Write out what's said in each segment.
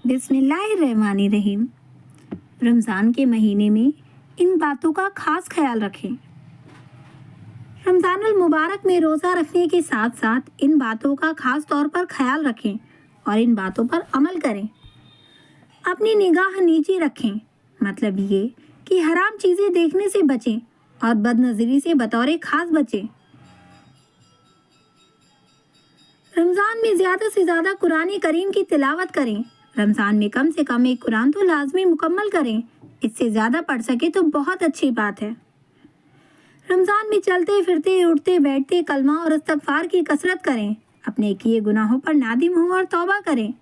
बिस्मिल्लाहिर्रहमानिर्रहीम। रमज़ान के महीने में इन बातों का खास ख्याल रखें। रमज़ानुल मुबारक में रोज़ा रखने के साथ साथ इन बातों का खास तौर पर ख्याल रखें और इन बातों पर अमल करें। अपनी निगाह नीची रखें, मतलब ये कि हराम चीज़ें देखने से बचें और बदनज़री से बतौर खास बचें। रमज़ान में ज़्यादा से ज़्यादा कुरान करीम की तिलावत करें। रमज़ान में कम से कम एक कुरान तो लाजमी मुकम्मल करें। इससे ज़्यादा पढ़ सके तो बहुत अच्छी बात है। रमज़ान में चलते फिरते उठते बैठते कलमा और इस्तगफार की कसरत करें। अपने किए गुनाहों पर नादिम हो और तौबा करें।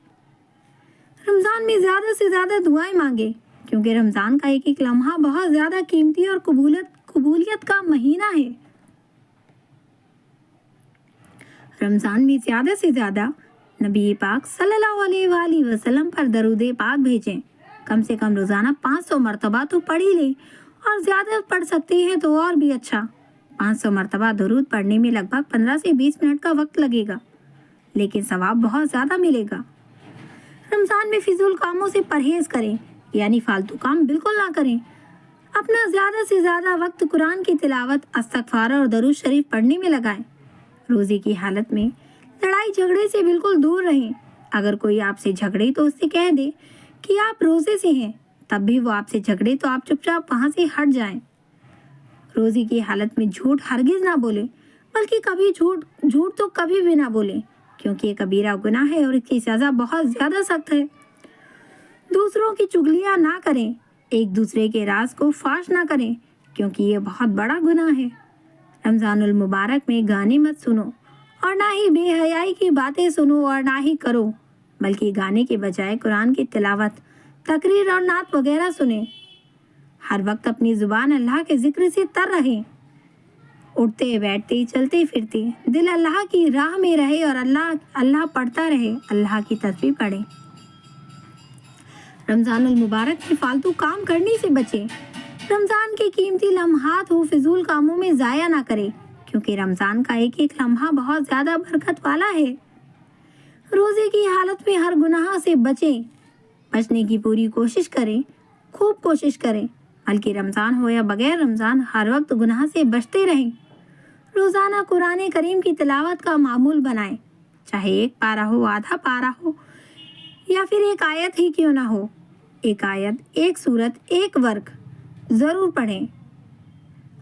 रमज़ान में ज़्यादा से ज़्यादा दुआएं मांगे, क्योंकि रमज़ान का एक एक लम्हा बहुत ज़्यादा कीमती और कबूलियत का महीना है। रमज़ान में ज़्यादा से ज़्यादा नबी पाक सल्लल्लाहु अलैहि वसल्लम पर दरूद पाक भेजें। कम से कम रोज़ाना 500 मरतबा तो पढ़ ही लें, और ज़्यादा पढ़ सकते हैं तो और भी अच्छा। 500 मरतबा दरूद पढ़ने में लगभग 15 से 20 मिनट का वक्त लगेगा, लेकिन सवाब बहुत ज़्यादा मिलेगा। रमज़ान में फिजूल कामों से परहेज़ करें, यानी फालतू काम बिल्कुल ना करें। अपना ज़्यादा से ज़्यादा वक्त कुरान की तिलावत, इस्तगफार और दरूद शरीफ पढ़ने में लगाएं। रोज़े की हालत में लड़ाई झगड़े से बिल्कुल दूर रहें। अगर कोई आपसे झगड़े तो उससे कह दे कि आप रोज़े से हैं, तब भी वो आपसे झगड़े तो आप चुपचाप वहाँ से हट जाएं। रोज़े की हालत में झूठ हरगिज़ ना बोलें, बल्कि कभी झूठ तो कभी भी ना बोलें, क्योंकि ये कबीरा गुनाह है और इसकी सज़ा बहुत ज़्यादा सख्त है। दूसरों की चुगलियाँ ना करें, एक दूसरे के राज को फाश ना करें, क्योंकि ये बहुत बड़ा गुनाह है। रमज़ानुल मुबारक में गाने मत सुनो, और ना ही बेहयाई की बातें सुनो और ना ही करो, बल्कि गाने के बजाय कुरान की तिलावत, तकरीर और नात वगैरह सुने। हर वक्त अपनी ज़ुबान अल्लाह के ज़िक्र से तर रहें। उठते बैठते चलते फिरते दिल अल्लाह की राह में रहे और अल्लाह अल्लाह पढ़ता रहे, अल्लाह की तस्बीह पढ़े। रमज़ानुल मुबारक में फालतू काम करने से बचें। रमज़ान के कीमती लम्हात हो फिजूल कामों में ज़ाया ना करें, क्योंकि रमज़ान का एक एक लम्हा बहुत ज़्यादा बरकत वाला है। रोज़े की हालत में हर गुनाह से बचें। बचने की पूरी कोशिश करें, खूब कोशिश करें, बल्कि रमज़ान हो या बगैर रमज़ान हर वक्त गुनाह से बचते रहें। रोज़ाना कुरान करीम की तिलावत का मामूल बनाएं, चाहे एक पारा हो, आधा पारा हो, या फिर एक आयत ही क्यों ना हो। एक आयत, एक सूरत, एक वर्क ज़रूर पढ़ें।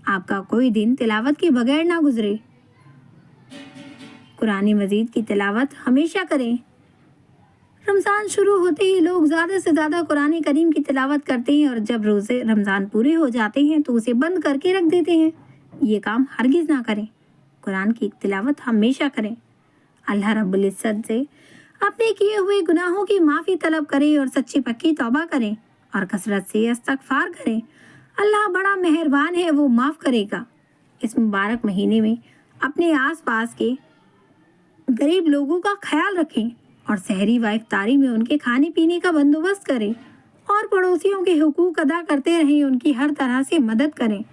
आपका कोई दिन तिलावत के बगैर ना गुजरे। कुरान मजीद की तिलावत हमेशा करें। रमज़ान शुरू होते ही लोग ज़्यादा से ज़्यादा कुरान करीम की तिलावत करते हैं, और जब रोज़े रमज़ान पूरे हो जाते हैं तो उसे बंद करके रख देते हैं। ये काम हरगिज़ ना करें। कुरान की तिलावत हमेशा करें। अल्लाह रब्बुल इज़्ज़त से अपने किए हुए गुनाहों की माफ़ी तलब करें और सच्ची पक्की तौबा करें और कसरत से इस्तगफार करें। अल्लाह बड़ा मेहरबान है, वो माफ़ करेगा। इस मुबारक महीने में अपने आसपास के गरीब लोगों का ख्याल रखें और सहरी व इफ्तारी में उनके खाने पीने का बंदोबस्त करें, और पड़ोसियों के हुकूक अदा करते रहें, उनकी हर तरह से मदद करें।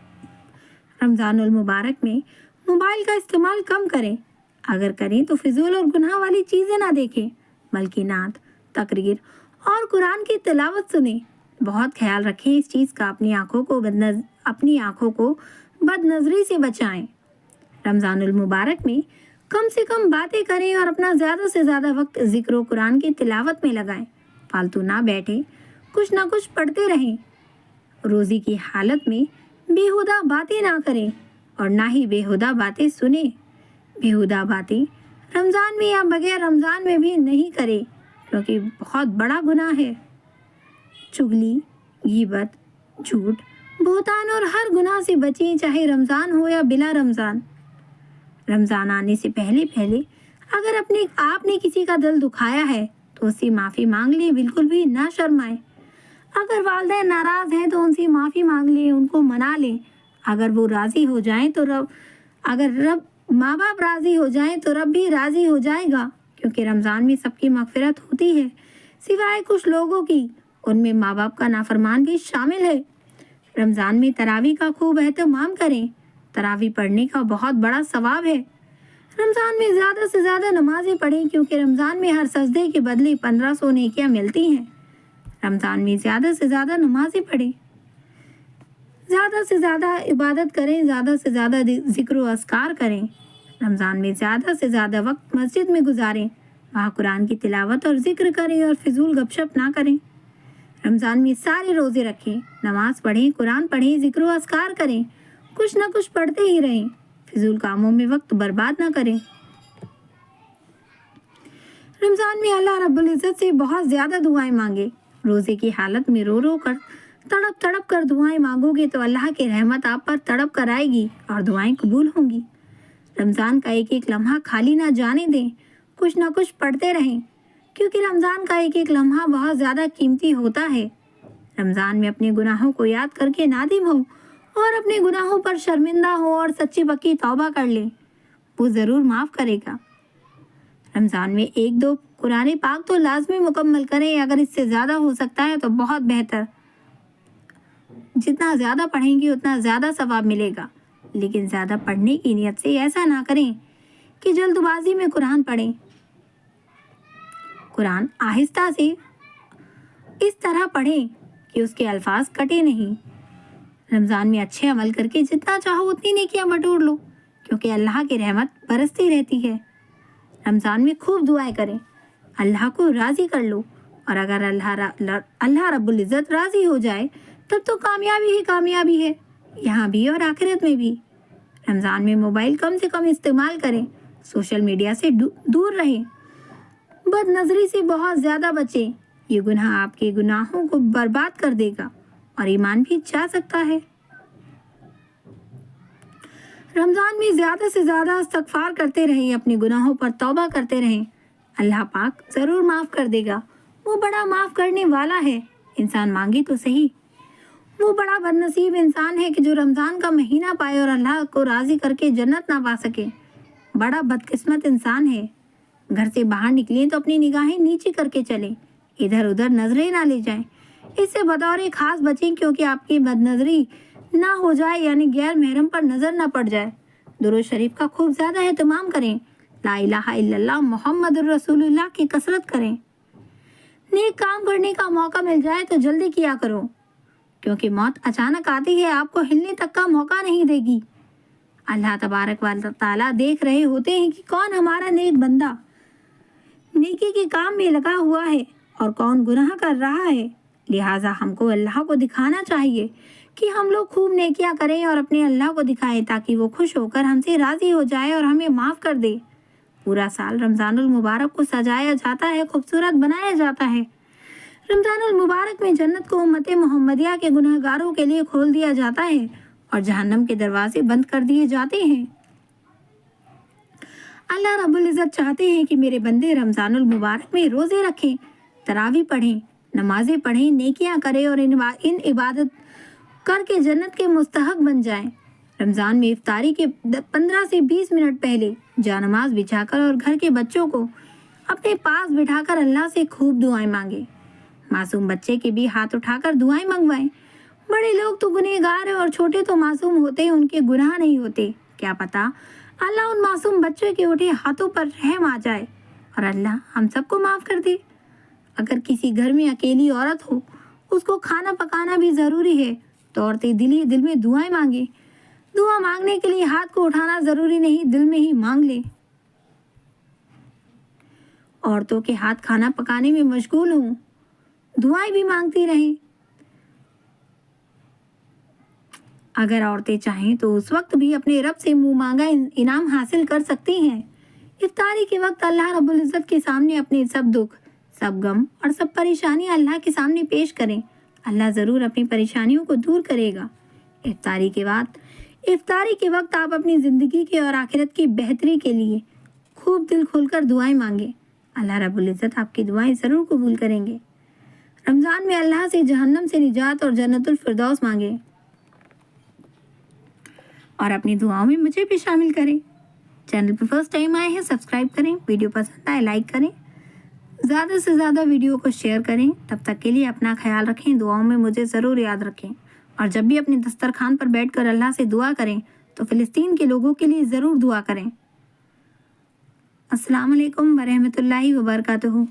रमज़ानुल मुबारक में मोबाइल का इस्तेमाल कम करें। अगर करें तो फिजूल और गुनाह वाली चीज़ें ना देखें, बल्कि नात, तकरीर और कुरान की तिलावत सुनें। बहुत ख्याल रखें इस चीज़ का। अपनी आँखों को बदनज़री से बचाएं। रमज़ानुल मुबारक में कम से कम बातें करें और अपना ज़्यादा से ज़्यादा वक्त ज़िक्र कुरान की तिलावत में लगाएं। फालतू ना बैठें, कुछ ना कुछ पढ़ते रहें। रोज़े की हालत में बेहुदा बातें ना करें और ना ही बेहुदा बातें सुने। बेहुदा बातें रमज़ान में या बगैर रमज़ान में भी नहीं करें, क्योंकि बहुत बड़ा गुनाह है। चुगली, गीबत, झूठ, बहतान और हर गुनाह से बचें, चाहे रमज़ान हो या बिला रमज़ान। रमज़ान आने से पहले अगर आपने किसी का दिल दुखाया है तो उससे माफ़ी मांग लें, बिल्कुल भी ना शर्माएं। अगर वालिदैन नाराज़ हैं तो उनसे माफ़ी मांग लें, उनको मना लें। अगर वो राज़ी हो जाएं तो अगर माँ बाप राज़ी हो जाएं तो रब भी राज़ी हो जाएगा, क्योंकि रमज़ान में सबकी मग़फ़िरत होती है, सिवाय कुछ लोगों की। उनमें माँ बाप का नाफरमान भी शामिल है। रमज़ान में तरावी का खूब एहतमाम करें। तरावी पढ़ने का बहुत बड़ा सवाब है। रमज़ान में ज़्यादा से ज़्यादा नमाज़ें पढ़ें, क्योंकि रमज़ान में हर सजदे के बदले 1500 नेकियां मिलती हैं। रमज़ान में ज़्यादा से ज़्यादा नमाज़ें पढ़ें, ज़्यादा से ज़्यादा इबादत करें, ज़्यादा से ज़्यादा ज़िक्र व अस्कार करें। रमज़ान में ज़्यादा से ज़्यादा वक्त मस्जिद में गुजारें, वहाँ कुरान की तिलावत और ज़िक्र करें और फिजूल गपशप ना करें। रमज़ान में सारे रोज़े रखें, नमाज पढ़ें, कुरान पढ़ें, ज़िक्र व अस्कार करें, कुछ ना कुछ पढ़ते ही रहें, फिजूल कामों में वक्त बर्बाद ना करें। रमज़ान में अल्लाह रब्बुल इज़्ज़त से बहुत ज़्यादा दुआएं मांगे। रोज़े की हालत में रो रो कर, तड़प तड़प कर दुआएं मांगोगे तो अल्लाह की रहमत आप पर तड़प कर आएगी और दुआएं कबूल होंगी। रमज़ान का एक एक लम्हा खाली ना जाने दें, कुछ ना कुछ पढ़ते रहें, क्योंकि रमज़ान का एक एक लम्हा बहुत ज़्यादा कीमती होता है। रमज़ान में अपने गुनाहों को याद करके नादिम हो और अपने गुनाहों पर शर्मिंदा हो और सच्ची पक्की तौबा कर ले, वो ज़रूर माफ़ करेगा। रमज़ान में 1-2 कुरान पाक तो लाजमी मुकम्मल करें, अगर इससे ज़्यादा हो सकता है तो बहुत बेहतर। जितना ज़्यादा पढ़ेंगे उतना ज़्यादा सवाब मिलेगा, लेकिन ज़्यादा पढ़ने की नीयत से ऐसा ना करें कि जल्दबाजी में कुरान पढ़ें। कुरान आहिस्ता से इस तरह पढ़ें कि उसके अल्फाज कटे नहीं। रमज़ान में अच्छे अमल करके जितना चाहो उतनी नेकियां बटोर लो, क्योंकि अल्लाह की रहमत बरसती रहती है। रमज़ान में खूब दुआएं करें, अल्लाह को राज़ी कर लो, और अगर अल्लाह रब्बुल इज़्ज़त राज़ी हो जाए तब तो कामयाबी ही कामयाबी है, यहाँ भी और आखिरत में भी। रमज़ान में मोबाइल कम से कम इस्तेमाल करें, सोशल मीडिया से दूर रहें, बदनज़री से बहुत ज़्यादा बचें। ये गुनाह आपके गुनाहों को बर्बाद कर देगा और ईमान भी जा सकता है। रमज़ान में ज़्यादा से ज़्यादा इस्तग़फ़ार करते रहें, अपने गुनाहों पर तौबा करते रहें, अल्लाह पाक ज़रूर माफ़ कर देगा। वो बड़ा माफ़ करने वाला है, इंसान मांगे तो सही। वो बड़ा बदनसीब इंसान है कि जो रमज़ान का महीना पाए और अल्लाह को राज़ी करके जन्नत ना पा सके। बड़ा बदकिस्मत इंसान है। घर से बाहर निकलें तो अपनी निगाहें नीचे करके चलें, इधर उधर नजरें ना ले जाएं। इससे बतौर खास बचें, क्योंकि आपकी बदनजरी ना हो जाए, यानी गैर महरम पर नज़र ना पड़ जाए। दुरूद शरीफ का खूब ज़्यादा एहतमाम करें, ला इलाहा इल्लल्लाह मुहम्मदुर रसूलुल्लाह की कसरत करें। नेक काम करने का मौका मिल जाए तो जल्दी किया करो, क्योंकि मौत अचानक आती है, आपको हिलने तक का मौका नहीं देगी। अल्लाह तबारक व तआला देख रहे होते हैं कि कौन हमारा नेक बंदा नेकी के काम में लगा हुआ है और कौन गुनाह कर रहा है। लिहाजा हमको अल्लाह को दिखाना चाहिए कि हम लोग खूब नेकियां करें और अपने अल्लाह को दिखाएं, ताकि वो खुश होकर हमसे राज़ी हो जाए और हमें माफ़ कर दे। पूरा साल रमज़ानुल मुबारक को सजाया जाता है, खूबसूरत बनाया जाता है। रमज़ानुल मुबारक में जन्नत को उम्मत मोहम्मदिया के गुनहगारों के लिए खोल दिया जाता है और जहन्नम के दरवाजे बंद कर दिए जाते हैं। अल्लाह रब्बुल इज़्ज़त चाहते हैं कि मेरे बंदे रमज़ानुल मुबारक में रोज़े रखें, तरावी पढ़ें, नमाजें पढ़ें, नेकियां करें और इन इबादत करके जन्नत के मुस्तहक बन जाएं। रमज़ान में इफ्तारी के 15 से 20 मिनट पहले जानमाज बिछाकर और घर के बच्चों को अपने पास बिठाकर अल्लाह से खूब दुआएं मांगे। मासूम बच्चे के भी हाथ उठाकर दुआएं मंगवाएं। बड़े लोग तो गुनहगार हैं और छोटे तो मासूम होते हैं, उनके गुनाह नहीं होते। क्या पता अल्लाह उन मासूम बच्चों के उठे हाथों पर रहम आ जाए और अल्लाह हम सबको माफ़ कर दे। अगर किसी घर में अकेली औरत हो, उसको खाना पकाना भी ज़रूरी है, तो औरतें दिल ही दिल में दुआएं मांगे। दुआ मांगने के लिए हाथ को उठाना ज़रूरी नहीं, दिल में ही मांग ले। औरतों के हाथ खाना पकाने में मशगूल हों, दुआएं भी मांगती रहें। अगर औरतें चाहें तो उस वक्त भी अपने रब से मुंह मांगा इनाम हासिल कर सकती हैं। इफ्तारी के वक्त अल्लाह रब्बुल इज़्ज़त के सामने अपने सब दुख, सब गम और सब परेशानियां अल्लाह के सामने पेश करें। अल्लाह ज़रूर अपनी परेशानियों को दूर करेगा। इफ्तारी के वक्त आप अपनी ज़िंदगी के और आखिरत की बेहतरी के लिए खूब दिल खोलकर दुआएं मांगे। अल्लाह रब्बुल इज़्ज़त आपकी दुआएं ज़रूर कबूल करेंगे। रमज़ान में अल्लाह से जहन्नम से निजात और जन्नतुल फिरदौस मांगे और अपनी दुआओं में मुझे भी शामिल करें। चैनल पर फर्स्ट टाइम आए हैं, सब्सक्राइब करें। वीडियो पसंद आए लाइक करें, ज़्यादा से ज़्यादा वीडियो को शेयर करें। तब तक के लिए अपना ख्याल रखें, दुआओं में मुझे ज़रूर याद रखें। और जब भी अपने दस्तरखान पर बैठकर अल्लाह से दुआ करें तो फ़िलिस्तीन के लोगों के लिए ज़रूर दुआ करें। अस्सलाम वालेकुम व रहमतुल्लाहि व बरकातुहू।